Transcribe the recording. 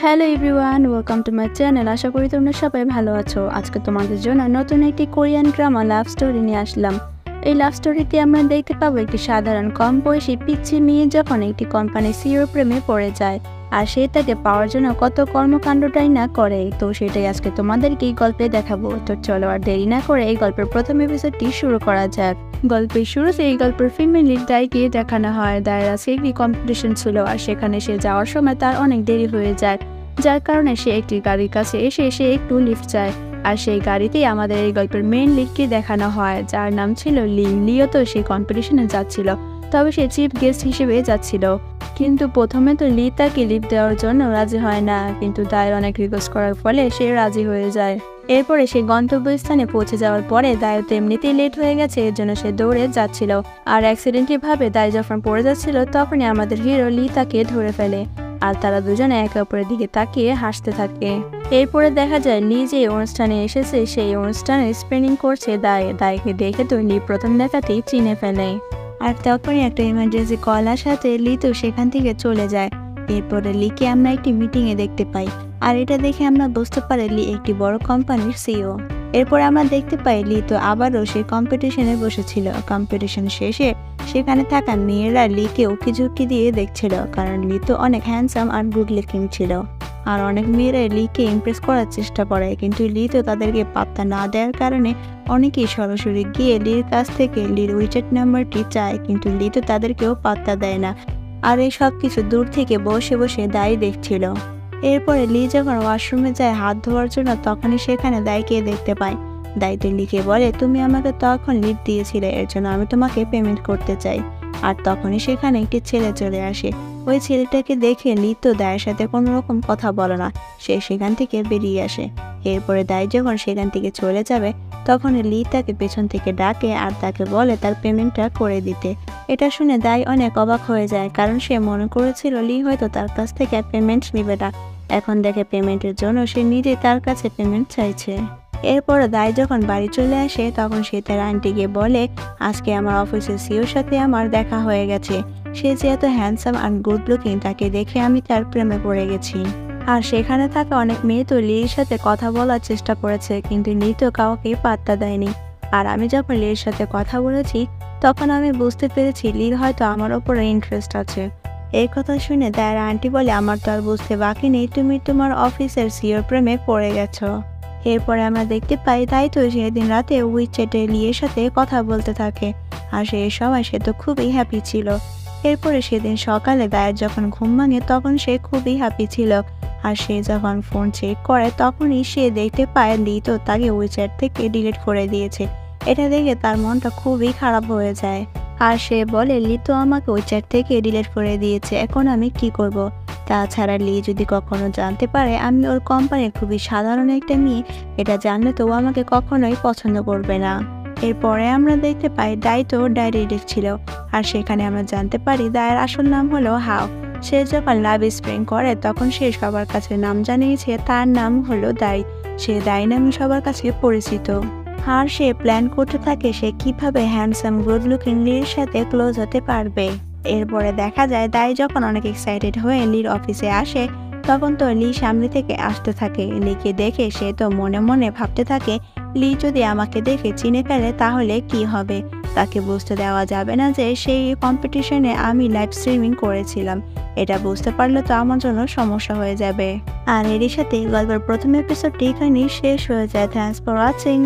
Hello everyone, welcome to my channel. আশা করি তোমরা সবাই ভালো আছো। আজকে তোমাদের জন্য নতুন একটি কোরিয়ান ড্রামা লাভ স্টোরি নিয়ে আসলাম। এই লাভ স্টোরিতে আমরা দেখতে পাবো একটি সাধারণ কম বয়সী পিচ্ছি মেয়ে যখন একটি কোম্পানি সিইওর প্রেমে পড়ে যায়, আর সে তাকে পাওয়ার জন্য কত কর্মকাণ্ডটাই না করে। তো সেটাই আজকে তোমাদেরকে এই গল্পে দেখাবো। তো চলো আর দেরি না করে এই গল্পের প্রথম এপিসোডটি শুরু করা যাক। গল্পের শুরুতে এই গল্পের ফিমেল লিড দাইকে দেখানো হয়। দায়ের আজকে একটি কম্পিটিশন ছিল, আর সেখানে সে যাওয়ার সময় তার অনেক দেরি হয়ে যায়, যার কারণে সে একটি গাড়ির কাছে এসে একটু লিফট চায়। আর সেই গাড়িতেই আমাদের এই গল্পের মেইন লিডকে দেখানো হয়, যার নাম ছিল লি। লিও তো সেই কম্পিটিশনে যাচ্ছিল, তবে সে চিফ গেস্ট হিসেবে যাচ্ছিল। কিন্তু প্রথমে তো লি তাকে লিফট দেওয়ার জন্য রাজি হয় না, কিন্তু দায়ের অনেক রিকোয়েস্ট করার ফলে সে রাজি হয়ে যায়। এরপরে সে গন্তব্যস্থানে পৌঁছে যাওয়ার পরে দায়ের তো এমনিতেই লেট হয়ে গেছে, এর জন্য সে দৌড়ে যাচ্ছিল। আর অ্যাক্সিডেন্টলি ভাবে দায় যখন পড়ে যাচ্ছিল, তখনই আমাদের হিরো লি তাকে ধরে ফেলে, আর তারা দুজনে একে অপরের দিকে তাকিয়ে হাসতে থাকে। এরপরে দেখা যায় লি যে অনুষ্ঠানে এসেছে সেই অনুষ্ঠানে স্পেনিং করছে দায়কে দেখে তো লি প্রথম দেখাতেই চিনে ফেলে। আর তখনই একটা ইমার্জেন্সি কল আসাতে লি তো সেখান থেকে চলে যায়। এরপরে লিকে আমরা একটি মিটিংয়ে দেখতে পাই, আর এটা দেখে আমরা বুঝতে পারি লি একটি বড় কোম্পানির সিইও। এরপর আমরা দেখতে পাই লি তো আবারও সেই কম্পিটিশনে বসেছিল। কম্পিটিশন শেষে সেখানে থাকা মেয়েরা লিকে উকি ঝুঁকি দিয়ে দেখছিল, কারণ লি তো অনেক হ্যান্ডসাম আর গুড লুকিং ছিল। আর অনেক মেয়েরা লিকে ইমপ্রেস করার চেষ্টা করে, কিন্তু লি তো তাদেরকে পাত্তা না দেওয়ার কারণে অনেকেই সরাসরি গিয়ে লির কাছ থেকে লির উইচ্যাট নাম্বারটি চায়, কিন্তু লি তো তাদেরকেও পাত্তা দেয় না। আর এই সব কিছু দূর থেকে বসে বসে দাই দেখছিল। এরপরে লি যখন ওয়াশরুমে যায় হাত ধোয়ার জন্য, তখনই সেখানে দাইকে দেখতে পায়। দায়িত্ব লিখে বলে, তুমি আমাকে তখন লিফট দিয়েছিলে, এর জন্য আমি তোমাকে পেমেন্ট করতে চাই। আর তখনই সেখানে একটি ছেলে চলে আসে। ওই ছেলেটাকে দেখে লি তো দায়ের সাথে কোনো রকম কথা বলে না, সে সেখান থেকে বেরিয়ে আসে। এরপরে দায় যখন সেখান থেকে চলে যাবে, তখন লি তাকে পেছন থেকে ডাকে আর তাকে বলে তার পেমেন্টটা করে দিতে। এটা শুনে দায় অনেক অবাক হয়ে যায়, কারণ সে মনে করেছিল লি হয়তো তার কাছ থেকে পেমেন্ট নিবে না। এখন দেখে পেমেন্টের জন্য সে নিজে তার কাছে পেমেন্ট চাইছে। এরপর দায় যখন বাড়ি চলে আসে, তখন সে তার আন্টিকে বলে, আজকে আমার অফিসের সিইওর সাথে আমার দেখা হয়ে গেছে। সে যে এত হ্যান্ডসাম আর গুড লুকিং, তাকে দেখে আমি তার প্রেমে পড়ে গেছি। আর সেখানে থাকা অনেক মেয়ে তো লির সাথে কথা বলার চেষ্টা করেছে, কিন্তু লি তো কাউকে পাত্তা দেয়নি। আর আমি যখন লির সাথে কথা বলেছি, তখন আমি বুঝতে পেরেছি লির হয়তো আমার ওপরে ইন্টারেস্ট আছে। এই কথা শুনে দায়ের আন্টি বলে, আমার তো আর বুঝতে বাকি নেই, তুমি তোমার অফিসের সিইওর প্রেমে পড়ে গেছো। এরপরে আমরা দেখতে পাই তাই তো সেদিন রাতে উইচ্যাটে লিয়ের সাথে কথা বলতে থাকে, আর সেই সময় সে তো খুবই হ্যাপি ছিল। এরপরে সেদিন সকালে দায়ের যখন ঘুম ভাঙে, তখন সে খুবই হ্যাপি ছিল। আর সে যখন ফোন চেক করে, তখনই সে দেখতে পায় লি তো তাকে উইচ্যাট থেকে ডিলিট করে দিয়েছে। এটা দেখে তার মনটা খুবই খারাপ হয়ে যায়, আর সে বলে, লি তো আমাকে উইচ্যাট থেকে ডিলিট করে দিয়েছে, এখন আমি কি করব? তাছাড়া লি যদি কখনো জানতে পারে আমি ওর কোম্পানির খুবই সাধারণ একটা মেয়ে, এটা জানলে তো ও আমাকে কখনোই পছন্দ করবে না। এরপরে আমরা দেখতে পাই দায় তো ডায়েরি লিখছিল, আর সেখানে আমরা জানতে পারি দায়ের আসল নাম হলো হাও। সে যখন লাভ স্প্রিং করে, তখন সে সবার কাছে নাম জানিয়েছে তার নাম হলো দাই। সে দাই নামে সবার কাছে পরিচিত। আর সে প্ল্যান করতে থাকে সে কিভাবে হ্যান্ডসাম গুড লুকিং লির সাথে ক্লোজ হতে পারবে। এরপরে দেখা যায় দাই যখন অনেক এক্সাইটেড হয়ে লির অফিসে আসে, তখন তো লি সামনে থেকে আসতে থাকে। লিকে দেখে সে তো মনে মনে ভাবতে থাকে, লি যদি আমাকে দেখে চিনে ফেলে তাহলে কি হবে? তাকে বুঝতে দেওয়া যাবে না যে সেই কম্পিটিশনে আমি লাইভ স্ট্রিমিং করেছিলাম। এটা বুঝতে পারলে তো আমার জন্য সমস্যা হয়ে যাবে। আর এরই সাথে গল্পের প্রথম এপিসোডটি এখানেই শেষ হয়ে যায়। Thanks for watching.